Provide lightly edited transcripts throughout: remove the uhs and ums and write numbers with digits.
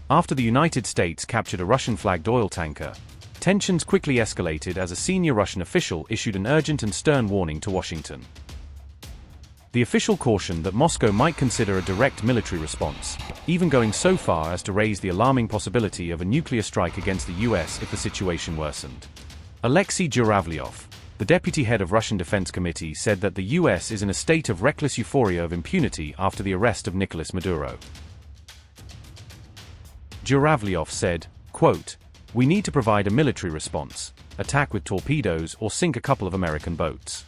After the United States captured a Russian-flagged oil tanker, tensions quickly escalated as a senior Russian official issued an urgent and stern warning to Washington. The official cautioned that Moscow might consider a direct military response, even going so far as to raise the alarming possibility of a nuclear strike against the U.S. if the situation worsened. Aleksey Zhuravlyov, the deputy head of Russian Defense Committee, said that the U.S. is in a state of reckless euphoria of impunity after the arrest of Nicolás Maduro. Zhuravlyov said, quote, "We need to provide a military response, attack with torpedoes or sink a couple of American boats.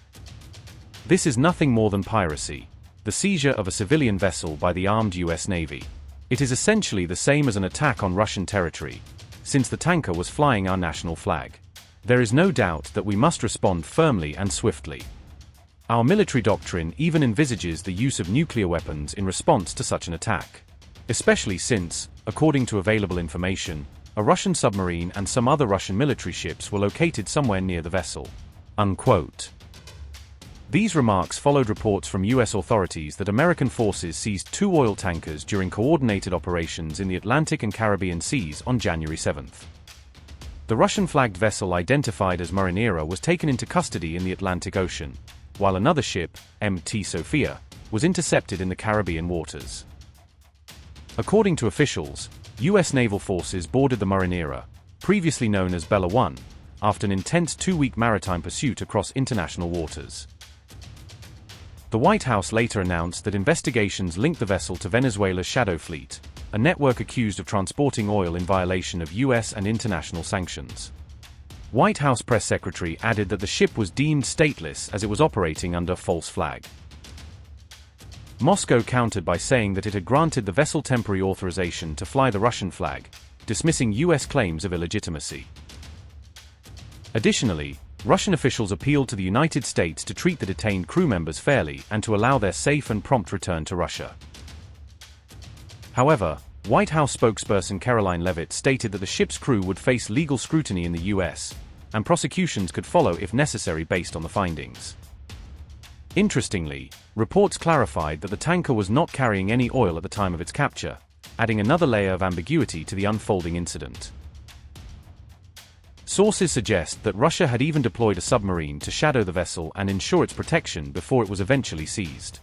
This is nothing more than piracy, the seizure of a civilian vessel by the armed U.S. Navy. It is essentially the same as an attack on Russian territory, since the tanker was flying our national flag. There is no doubt that we must respond firmly and swiftly. Our military doctrine even envisages the use of nuclear weapons in response to such an attack, especially since, according to available information, a Russian submarine and some other Russian military ships were located somewhere near the vessel." Unquote. These remarks followed reports from U.S. authorities that American forces seized 2 oil tankers during coordinated operations in the Atlantic and Caribbean Seas on January 7. The Russian-flagged vessel identified as Marinera was taken into custody in the Atlantic Ocean, while another ship, Mt. Sophia, was intercepted in the Caribbean waters. According to officials, U.S. naval forces boarded the Marinera, previously known as Bella 1, after an intense 2-week maritime pursuit across international waters. The White House later announced that investigations linked the vessel to Venezuela's Shadow Fleet, a network accused of transporting oil in violation of U.S. and international sanctions. White House press secretary added that the ship was deemed stateless as it was operating under a false flag. Moscow countered by saying that it had granted the vessel temporary authorization to fly the Russian flag, dismissing U.S. claims of illegitimacy. Additionally, Russian officials appealed to the United States to treat the detained crew members fairly and to allow their safe and prompt return to Russia. However, White House spokesperson Karoline Leavitt stated that the ship's crew would face legal scrutiny in the U.S., and prosecutions could follow if necessary based on the findings. Interestingly, reports clarified that the tanker was not carrying any oil at the time of its capture, adding another layer of ambiguity to the unfolding incident. Sources suggest that Russia had even deployed a submarine to shadow the vessel and ensure its protection before it was eventually seized.